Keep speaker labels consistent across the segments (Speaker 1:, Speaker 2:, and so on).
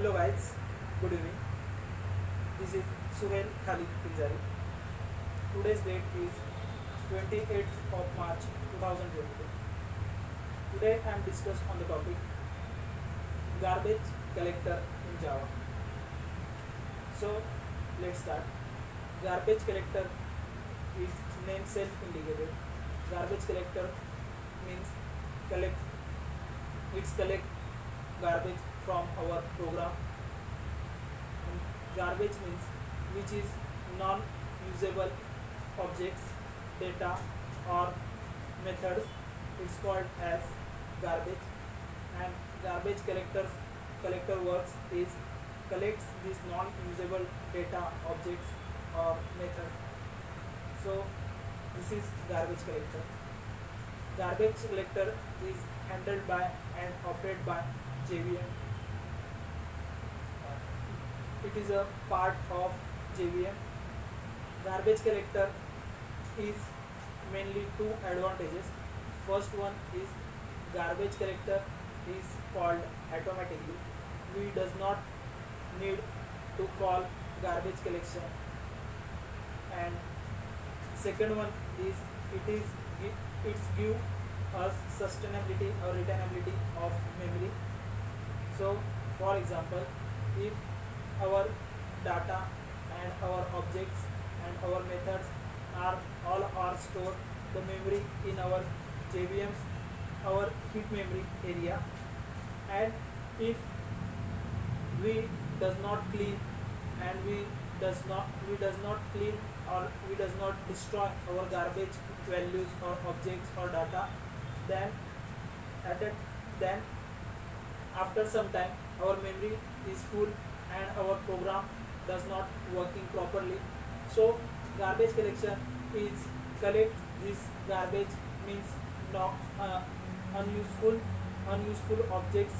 Speaker 1: Hello guys, good evening. This is Suhail Khalid Pinjari. Today's date is 28th of March 2022. Today I am discussed on the topic garbage collector in Java. So let's start. Garbage collector is name self-indicated. Garbage collector means collect collect garbage from our program. And garbage means which is non-usable objects, data or methods. It's called as garbage. And garbage collector works is collects these non-usable data, objects or methods. So this is garbage collector. Garbage collector is handled by and operated by JVM. It is a part of JVM. Garbage collector is mainly two advantages. First one is garbage collector is called automatically. We does not need to call garbage collection. And second one is it's give us sustainability or retainability of memory. So for example, if our data and our objects and our methods are stored the memory in our JVMs, our heap memory area, and if we does not clean and we does not clean or we does not destroy our garbage values or objects or data, then then after some time our memory is full and our program does not working properly. So garbage collection is collect this garbage means not unuseful objects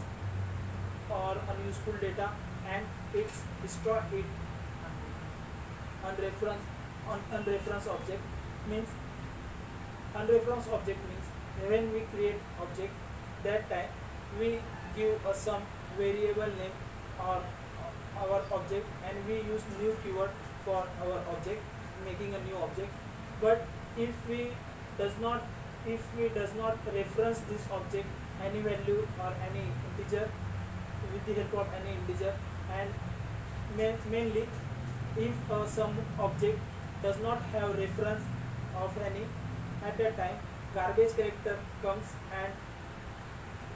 Speaker 1: or unuseful data, and it's destroy it. Unreference object means when we create object, that time we give some variable name or our object and we use new keyword for our object, making a new object. But if we does not reference this object any value or any integer with the help of any integer, and mainly if some object does not have reference of any, at that time garbage collector comes and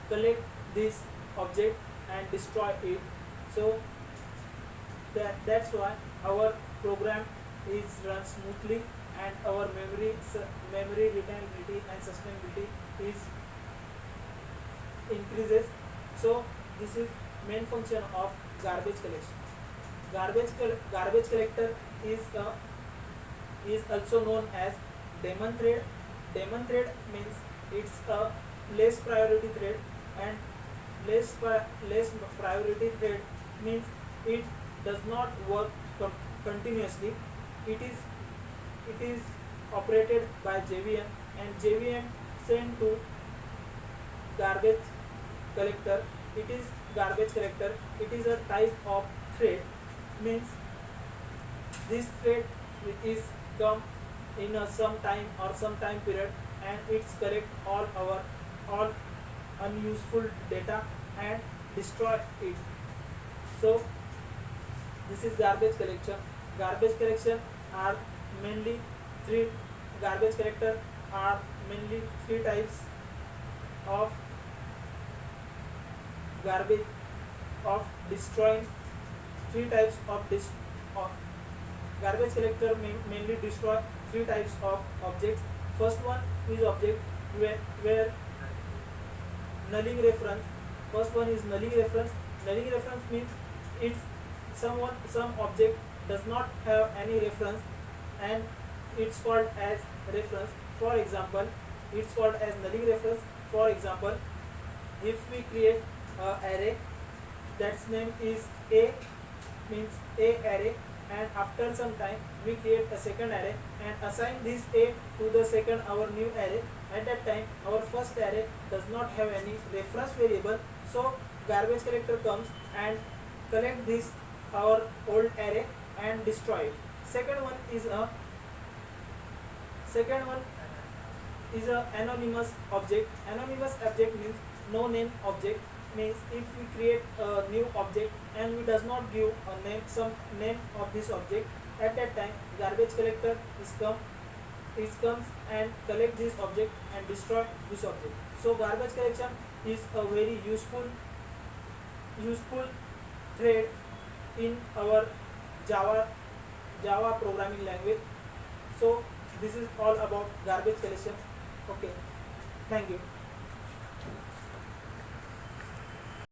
Speaker 1: collect this object and destroy it. So that's why our program is run smoothly and our memory retainability and sustainability is increases. So this is main function of garbage collection. Garbage collector is also known as daemon thread. Daemon thread means it's a less priority thread, and less priority thread means it does not work continuously. It is operated by JVM, and JVM send to garbage collector. It is garbage collector. It is a type of thread, means this thread is come in some time or some time period, and it's collect all unuseful data and destroy it. So this is garbage collection. Garbage collection are mainly three. Garbage collector are mainly three types of garbage of destroying. Three types of garbage collector mainly destroy three types of objects. First one is object where nulling reference. First one is nulling reference. Nulling reference means it's some object does not have any reference and it's called as reference. For example, it's called as nulling reference. For example, if we create an array that's name is A, means A array, and after some time we create a second array and assign this A to the second our new array. At that time our first array does not have any reference variable, so garbage collector comes and collect this our old array and destroy it. Second one is a second one is a anonymous object. Anonymous object means no name object. Means if we create a new object and we does not give a name, some name of this object, at that time garbage collector comes and collect this object and destroy this object. So garbage collection is a very useful thread in our Java programming language. So this is all about garbage collection. Okay, thank you.